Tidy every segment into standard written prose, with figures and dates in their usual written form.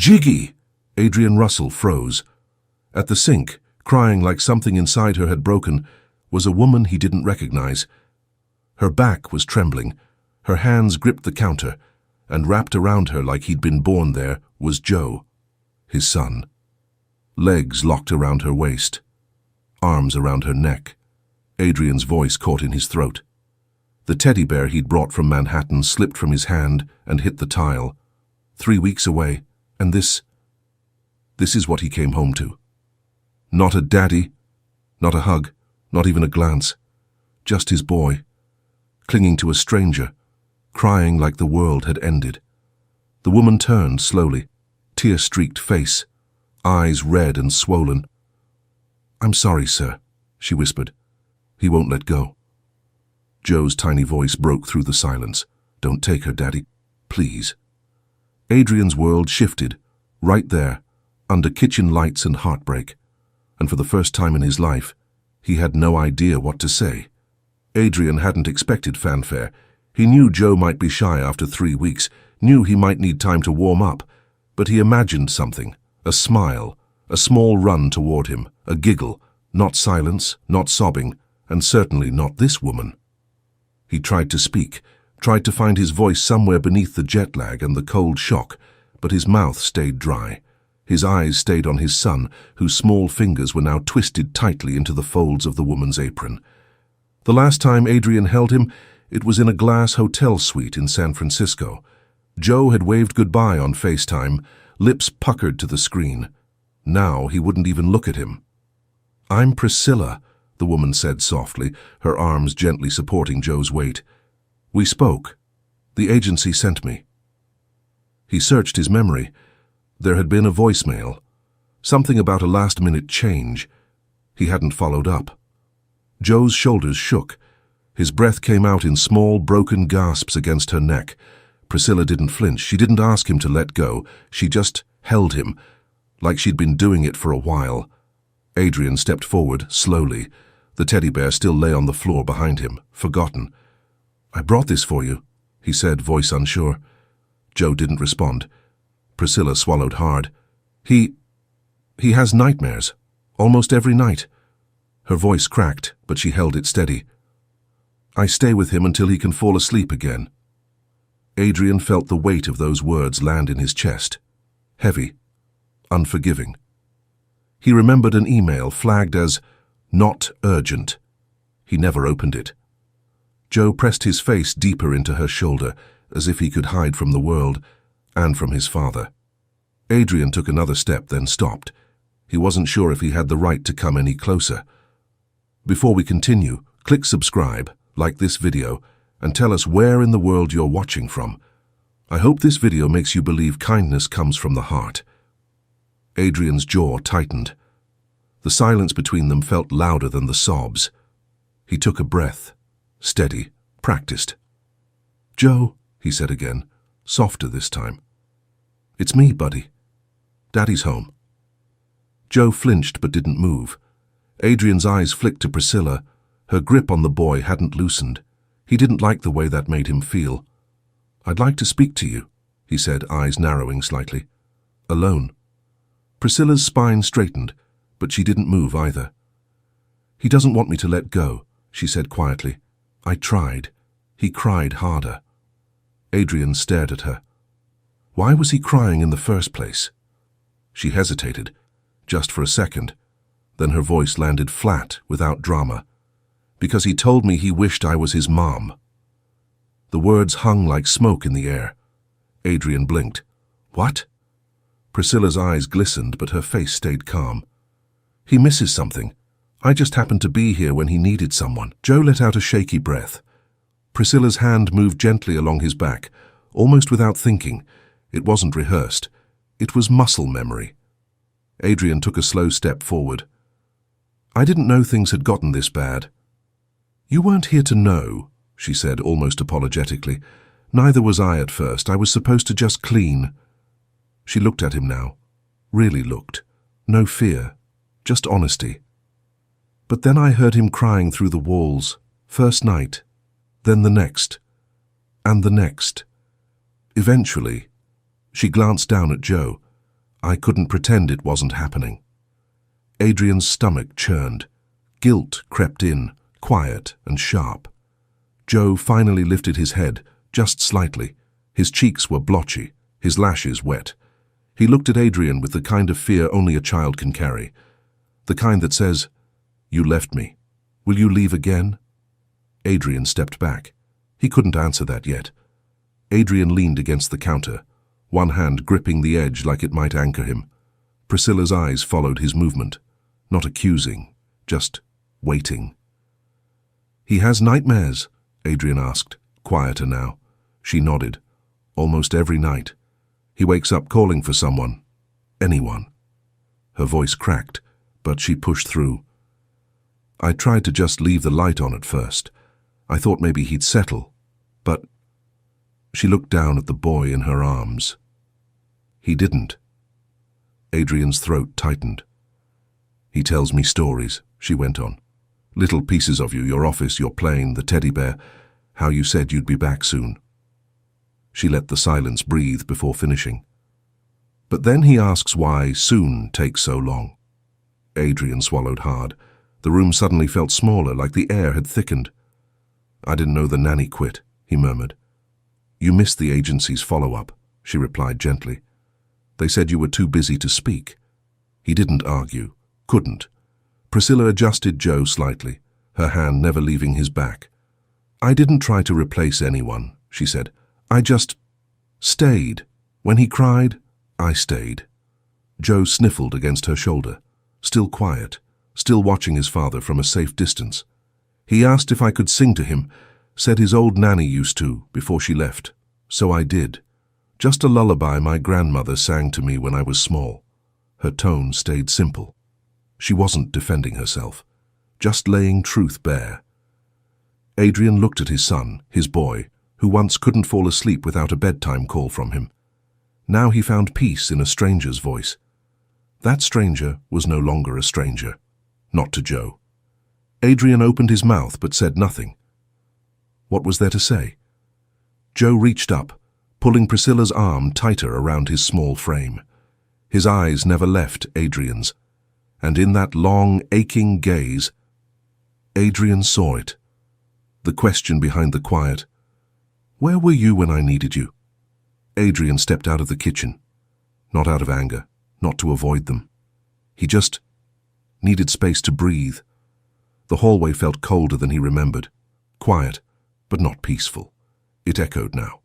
Jiggy! Adrian Russell froze. At the sink, crying like something inside her had broken, was a woman he didn't recognize. Her back was trembling, her hands gripped the counter, and wrapped around her like he'd been born there was Joe, his son. Legs locked around her waist, arms around her neck. Adrian's voice caught in his throat. The teddy bear he'd brought from Manhattan slipped from his hand and hit the tile. 3 weeks away, and this is what he came home to. Not a daddy, not a hug, not even a glance. Just his boy, clinging to a stranger, crying like the world had ended. The woman turned slowly, tear-streaked face, eyes red and swollen. "I'm sorry, sir," she whispered. "He won't let go." Joe's tiny voice broke through the silence. "Don't take her, Daddy. Please." Adrian's world shifted, right there, under kitchen lights and heartbreak. And for the first time in his life, he had no idea what to say. Adrian hadn't expected fanfare. He knew Joe might be shy after 3 weeks, knew he might need time to warm up, but he imagined something, a smile, a small run toward him, a giggle, not silence, not sobbing, and certainly not this woman. He tried to speak, tried to find his voice somewhere beneath the jet lag and the cold shock, but his mouth stayed dry. His eyes stayed on his son, whose small fingers were now twisted tightly into the folds of the woman's apron. The last time Adrian held him, it was in a glass hotel suite in San Francisco. Joe had waved goodbye on FaceTime, lips puckered to the screen. Now he wouldn't even look at him. "I'm Priscilla," the woman said softly, her arms gently supporting Joe's weight. "We spoke. The agency sent me." He searched his memory. There had been a voicemail. Something about a last-minute change. He hadn't followed up. Joe's shoulders shook. His breath came out in small, broken gasps against her neck. Priscilla didn't flinch. She didn't ask him to let go. She just held him, like she'd been doing it for a while. Adrian stepped forward, slowly. The teddy bear still lay on the floor behind him, forgotten. "I brought this for you," he said, voice unsure. Joe didn't respond. Priscilla swallowed hard. He has nightmares, almost every night." Her voice cracked, but she held it steady. "I stay with him until he can fall asleep again." Adrian felt the weight of those words land in his chest. Heavy, unforgiving. He remembered an email flagged as "not urgent." He never opened it. Joe pressed his face deeper into her shoulder, as if he could hide from the world and from his father. Adrian took another step, then stopped. He wasn't sure if he had the right to come any closer. Before we continue, click subscribe, like this video, and tell us where in the world you're watching from. I hope this video makes you believe kindness comes from the heart. Adrian's jaw tightened. The silence between them felt louder than the sobs. He took a breath, steady, practiced. "Joe," he said again, softer this time. "It's me, buddy. Daddy's home." Joe flinched but didn't move. Adrian's eyes flicked to Priscilla. Her grip on the boy hadn't loosened. He didn't like the way that made him feel. "I'd like to speak to you," he said, eyes narrowing slightly. "Alone." Priscilla's spine straightened, but she didn't move either. "He doesn't want me to let go," she said quietly. "I tried." He cried harder. Adrian stared at her. Why was he crying in the first place? She hesitated, just for a second. Then her voice landed flat, without drama. "Because he told me he wished I was his mom." The words hung like smoke in the air. Adrian blinked. "What?" Priscilla's eyes glistened, but her face stayed calm. "He misses something. I just happened to be here when he needed someone." Joe let out a shaky breath. Priscilla's hand moved gently along his back, almost without thinking. It wasn't rehearsed. It was muscle memory. Adrian took a slow step forward. "I didn't know things had gotten this bad." "You weren't here to know," she said, almost apologetically. "Neither was I at first. I was supposed to just clean." She looked at him now. Really looked. No fear. Just honesty. "But then I heard him crying through the walls. First night. Then the next. And the next. Eventually," she glanced down at Joe. I couldn't pretend it wasn't happening. Adrian's stomach churned. Guilt crept in, quiet and sharp. Joe finally lifted his head, just slightly. His cheeks were blotchy, his lashes wet. He looked at Adrian with the kind of fear only a child can carry. The kind that says, "You left me. Will you leave again?" Adrian stepped back. He couldn't answer that yet. Adrian leaned against the counter, one hand gripping the edge like it might anchor him. Priscilla's eyes followed his movement, not accusing, just waiting. "He has nightmares?" Adrian asked, quieter now. She nodded. "Almost every night. He wakes up calling for someone. Anyone." Her voice cracked, but she pushed through. "I tried to just leave the light on at first. I thought maybe he'd settle, but..." She looked down at the boy in her arms. "He didn't." Adrian's throat tightened. "He tells me stories," she went on. "Little pieces of you, your office, your plane, the teddy bear, how you said you'd be back soon." She let the silence breathe before finishing. "But then he asks why soon takes so long." Adrian swallowed hard. The room suddenly felt smaller, like the air had thickened. "I didn't know the nanny quit," he murmured. "You missed the agency's follow-up," she replied gently. "They said you were too busy to speak." He didn't argue, couldn't. Priscilla adjusted Joe slightly, her hand never leaving his back. "I didn't try to replace anyone," she said. "I just stayed. When he cried, I stayed." Joe sniffled against her shoulder, still quiet, still watching his father from a safe distance. "He asked if I could sing to him, said his old nanny used to before she left. So I did. Just a lullaby my grandmother sang to me when I was small." Her tone stayed simple. She wasn't defending herself, just laying truth bare. Adrian looked at his son, his boy, who once couldn't fall asleep without a bedtime call from him. Now he found peace in a stranger's voice. That stranger was no longer a stranger, not to Joe. Adrian opened his mouth but said nothing. What was there to say? Joe reached up, pulling Priscilla's arm tighter around his small frame. His eyes never left Adrian's, and in that long, aching gaze, Adrian saw it. The question behind the quiet, "Where were you when I needed you?" Adrian stepped out of the kitchen, not out of anger, not to avoid them. He just needed space to breathe. The hallway felt colder than he remembered, quiet, but not peaceful. It echoed now.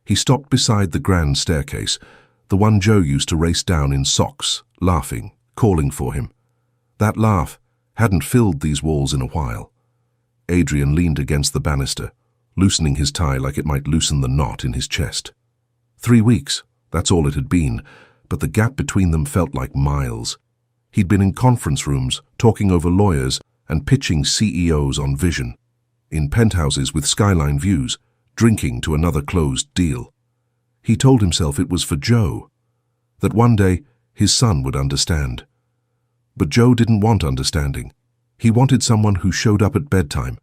He stopped beside the grand staircase, the one Joe used to race down in socks, laughing, calling for him. That laugh hadn't filled these walls in a while. Adrian leaned against the banister, loosening his tie like it might loosen the knot in his chest. 3 weeks, that's all it had been, but the gap between them felt like miles. He'd been in conference rooms, talking over lawyers and pitching CEOs on vision, in penthouses with skyline views, drinking to another closed deal. He told himself it was for Joe, that one day his son would understand. But Joe didn't want understanding. He wanted someone who showed up at bedtime,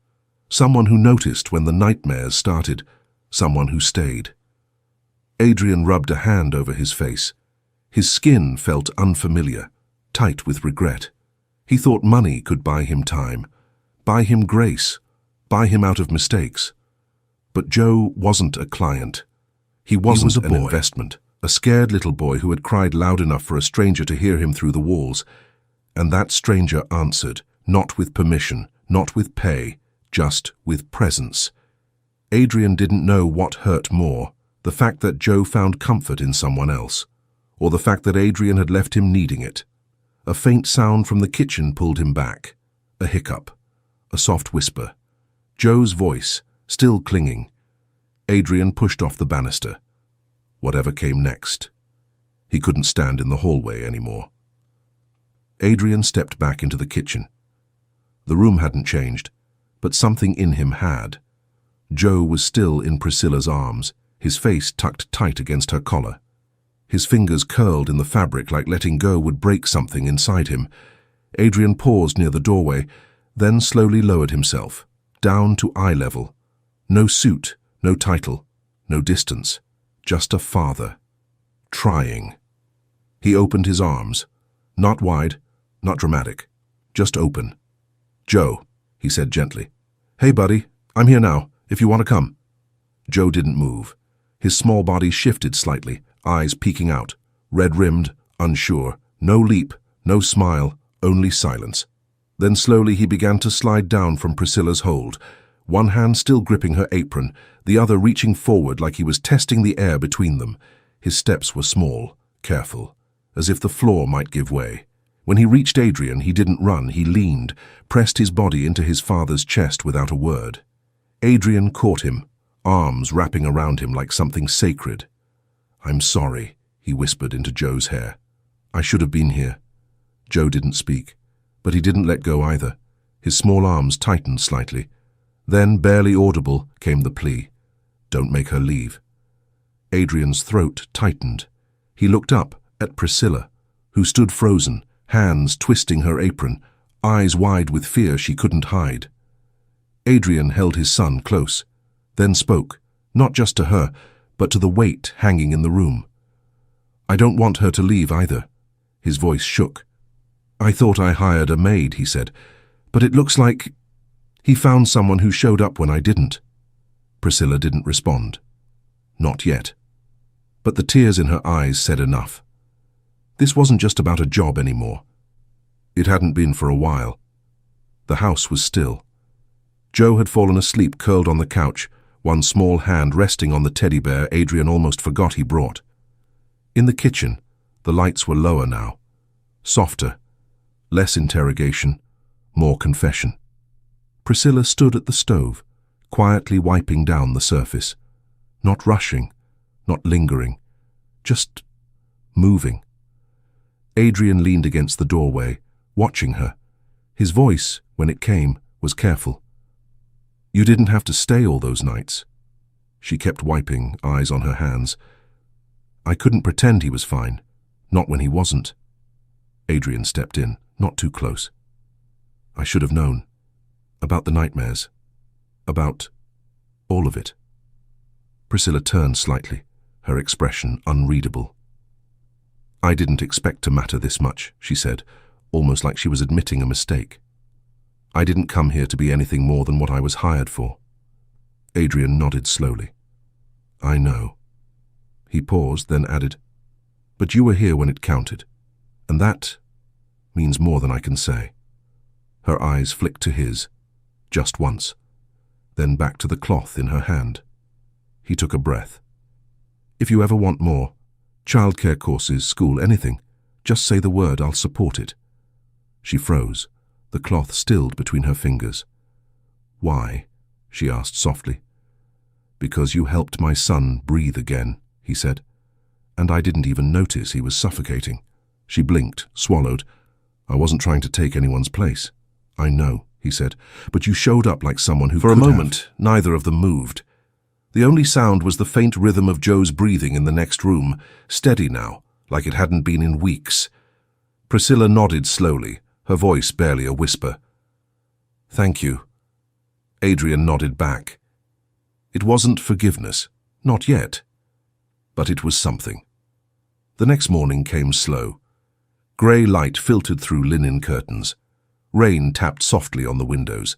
someone who noticed when the nightmares started, someone who stayed. Adrian rubbed a hand over his face. His skin felt unfamiliar, tight with regret. He thought money could buy him time, buy him grace, buy him out of mistakes. But Joe wasn't a client. He wasn't an investment, a scared little boy who had cried loud enough for a stranger to hear him through the walls. And that stranger answered, not with permission, not with pay, just with presence. Adrian didn't know what hurt more, the fact that Joe found comfort in someone else, or the fact that Adrian had left him needing it. A faint sound from the kitchen pulled him back, a hiccup, a soft whisper. Joe's voice, still clinging. Adrian pushed off the banister. Whatever came next. He couldn't stand in the hallway anymore. Adrian stepped back into the kitchen. The room hadn't changed, but something in him had. Joe was still in Priscilla's arms, his face tucked tight against her collar. His fingers curled in the fabric like letting go would break something inside him. Adrian paused near the doorway, then slowly lowered himself, down to eye level. No suit, no title, no distance, just a father. Trying. He opened his arms. Not wide, not dramatic, just open. "Joe," he said gently. "Hey, buddy, I'm here now, if you want to come." Joe didn't move. His small body shifted slightly, eyes peeking out, red-rimmed, unsure. No leap, no smile, only silence. Then slowly he began to slide down from Priscilla's hold, one hand still gripping her apron, the other reaching forward like he was testing the air between them. His steps were small, careful, as if the floor might give way. When he reached Adrian, he didn't run, he leaned, pressed his body into his father's chest without a word. Adrian caught him, arms wrapping around him like something sacred. "I'm sorry," he whispered into Joe's hair. "I should have been here." Joe didn't speak, but he didn't let go either. His small arms tightened slightly. Then, barely audible, came the plea. "Don't make her leave." Adrian's throat tightened. He looked up at Priscilla, who stood frozen, hands twisting her apron, eyes wide with fear she couldn't hide. Adrian held his son close, then spoke, not just to her, but to the weight hanging in the room. "I don't want her to leave either." His voice shook. "I thought I hired a maid," he said, "but it looks like he found someone who showed up when I didn't." Priscilla didn't respond. Not yet. But the tears in her eyes said enough. This wasn't just about a job anymore. It hadn't been for a while. The house was still. Joe had fallen asleep curled on the couch, one small hand resting on the teddy bear Adrian almost forgot he brought. In the kitchen, the lights were lower now, softer, less interrogation, more confession. Priscilla stood at the stove, quietly wiping down the surface, not rushing, not lingering, just moving. Adrian leaned against the doorway, watching her. His voice, when it came, was careful. "You didn't have to stay all those nights." She kept wiping, eyes on her hands. "I couldn't pretend he was fine, not when he wasn't." Adrian stepped in, not too close. "I should have known. About the nightmares. About all of it." Priscilla turned slightly, her expression unreadable. "I didn't expect to matter this much," she said, almost like she was admitting a mistake. "I didn't come here to be anything more than what I was hired for." Adrian nodded slowly. "I know." He paused, then added, "But you were here when it counted, and that means more than I can say." Her eyes flicked to his, just once, then back to the cloth in her hand. He took a breath. "If you ever want more, childcare courses, school, anything, just say the word, I'll support it." She froze, the cloth stilled between her fingers. "Why?" she asked softly. "Because you helped my son breathe again," he said. "And I didn't even notice he was suffocating." She blinked, swallowed. "I wasn't trying to take anyone's place." "I know," he said, "but you showed up like someone who could have." For a moment, neither of them moved. The only sound was the faint rhythm of Joe's breathing in the next room, steady now, like it hadn't been in weeks. Priscilla nodded slowly, her voice barely a whisper. "Thank you." Adrian nodded back. It wasn't forgiveness, not yet, but it was something. The next morning came slow. Grey light filtered through linen curtains. Rain tapped softly on the windows.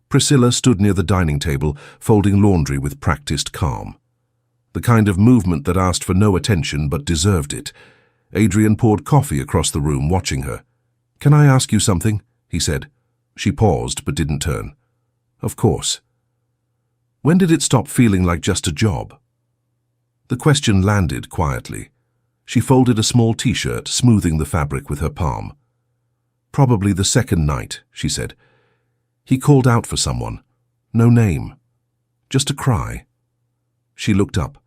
Priscilla stood near the dining table, folding laundry with practiced calm. The kind of movement that asked for no attention but deserved it. Adrian poured coffee across the room, watching her. "Can I ask you something?" he said. She paused but didn't turn. "Of course." "When did it stop feeling like just a job?" The question landed quietly. She folded a small t-shirt, smoothing the fabric with her palm. "Probably the second night," she said. "He called out for someone. No name. Just a cry." She looked up.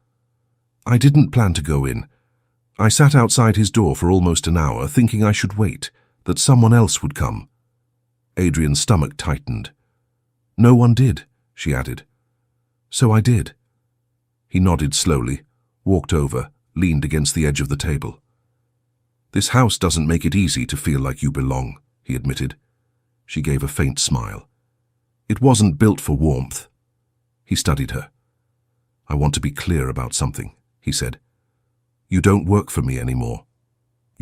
"I didn't plan to go in. I sat outside his door for almost an hour, thinking I should wait, that someone else would come." Adrian's stomach tightened. "No one did," she added. "So I did." He nodded slowly, walked over, leaned against the edge of the table. "This house doesn't make it easy to feel like you belong," he admitted. She gave a faint smile. "It wasn't built for warmth." He studied her. "I want to be clear about something," he said. "You don't work for me anymore.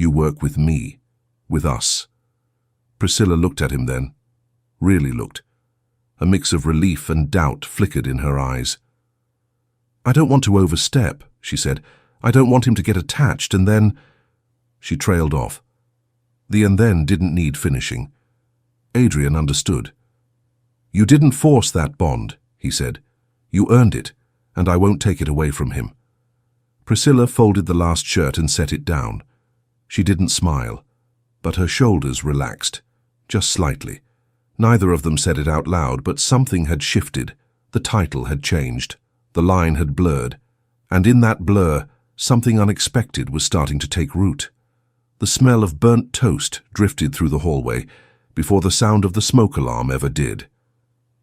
You work with me, with us. Priscilla looked at him then, really looked. A mix of relief and doubt flickered in her eyes. I don't want to overstep, she said. I don't want him to get attached and then... She trailed off. The and then didn't need finishing. Adrian understood. You didn't force that bond, he said. You earned it, and I won't take it away from him. Priscilla folded the last shirt and set it down. She didn't smile, but her shoulders relaxed, just slightly. Neither of them said it out loud, but something had shifted. The title had changed. The line had blurred. And in that blur, something unexpected was starting to take root. The smell of burnt toast drifted through the hallway before the sound of the smoke alarm ever did.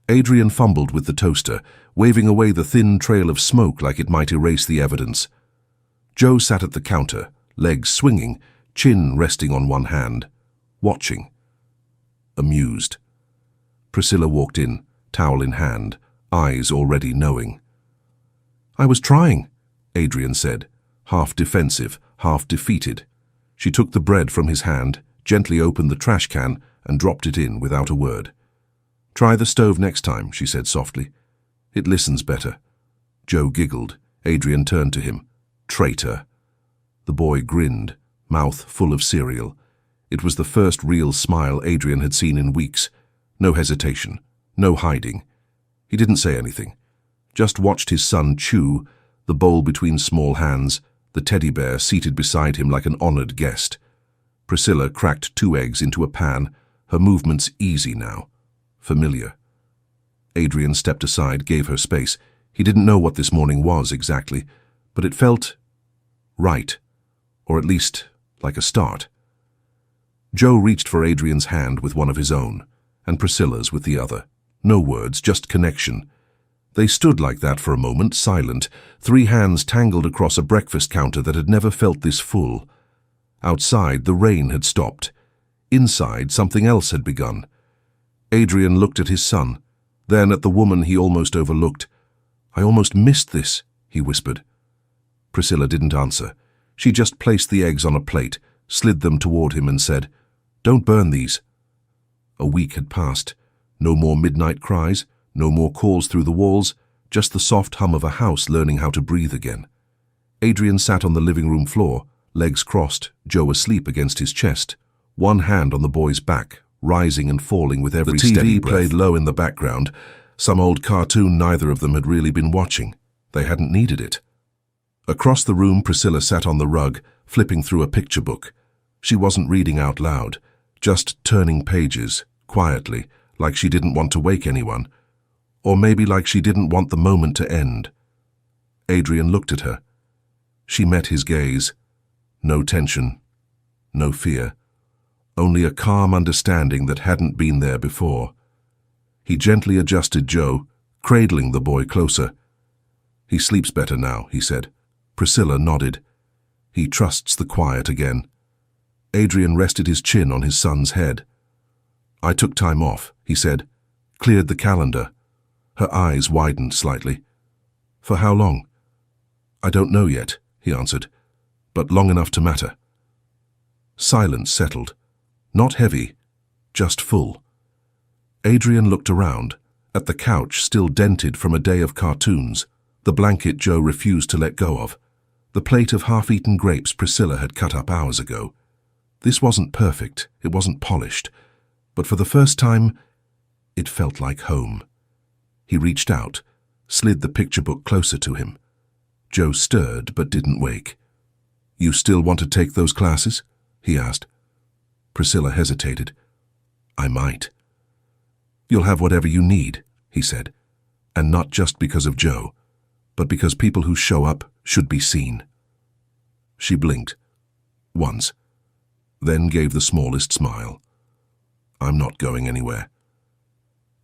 Adrian fumbled with the toaster, waving away the thin trail of smoke like it might erase the evidence. Joe sat at the counter, legs swinging, chin resting on one hand, watching. Amused. Priscilla walked in, towel in hand, eyes already knowing. I was trying, Adrian said, half defensive, half defeated. She took the bread from his hand, gently opened the trash can, and dropped it in without a word. Try the stove next time, she said softly. It listens better. Joe giggled. Adrian turned to him. Traitor. The boy grinned, mouth full of cereal. It was the first real smile Adrian had seen in weeks. No hesitation, no hiding. He didn't say anything, just watched his son chew, the bowl between small hands, the teddy bear seated beside him like an honored guest. Priscilla cracked 2 eggs into a pan, her movements easy now, familiar. Adrian stepped aside, gave her space. He didn't know what this morning was exactly, but it felt right, or at least like a start. Joe reached for Adrian's hand with one of his own, and Priscilla's with the other. No words, just connection. They stood like that for a moment, silent, 3 hands tangled across a breakfast counter that had never felt this full. Outside, the rain had stopped. Inside, something else had begun. Adrian looked at his son, then at the woman he almost overlooked. I almost missed this, he whispered. Priscilla didn't answer. She just placed the eggs on a plate, slid them toward him and said, Don't burn these. A week had passed. No more midnight cries, no more calls through the walls, just the soft hum of a house learning how to breathe again. Adrian sat on the living room floor, legs crossed, Joe asleep against his chest, one hand on the boy's back, rising and falling with every steady breath. The TV played low in the background, some old cartoon neither of them had really been watching. They hadn't needed it. Across the room, Priscilla sat on the rug, flipping through a picture book. She wasn't reading out loud, just turning pages, quietly, like she didn't want to wake anyone. Or maybe like she didn't want the moment to end. Adrian looked at her. She met his gaze. No tension, no fear, only a calm understanding that hadn't been there before. He gently adjusted Joe, cradling the boy closer. He sleeps better now, he said. Priscilla nodded. He trusts the quiet again. Adrian rested his chin on his son's head. I took time off, he said, cleared the calendar. Her eyes widened slightly. For how long? I don't know yet, he answered, but long enough to matter. Silence settled. Not heavy, just full. Adrian looked around, at the couch still dented from a day of cartoons, the blanket Joe refused to let go of, the plate of half-eaten grapes Priscilla had cut up hours ago. This wasn't perfect, it wasn't polished, but for the first time, it felt like home. He reached out, slid the picture book closer to him. Joe stirred but didn't wake. You still want to take those classes? He asked. Priscilla hesitated. I might. You'll have whatever you need, he said, and not just because of Joe, but because people who show up should be seen. She blinked. Once. Then gave the smallest smile. I'm not going anywhere.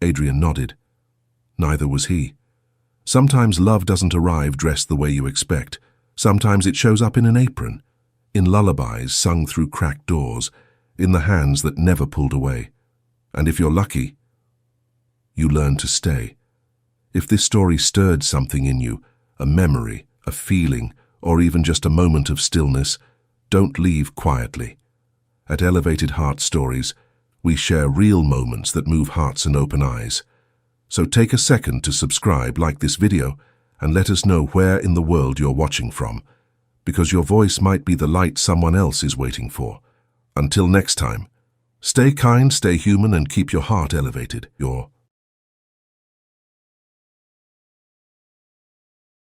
Adrian nodded. Neither was he. Sometimes love doesn't arrive dressed the way you expect. Sometimes it shows up in an apron, in lullabies sung through cracked doors, in the hands that never pulled away. And if you're lucky, you learn to stay. If this story stirred something in you, a memory, a feeling, or even just a moment of stillness, don't leave quietly. At Elevated Heart Stories, we share real moments that move hearts and open eyes. So take a second to subscribe, like this video, and let us know where in the world you're watching from, because your voice might be the light someone else is waiting for. Until next time, stay kind, stay human, and keep your heart elevated. Your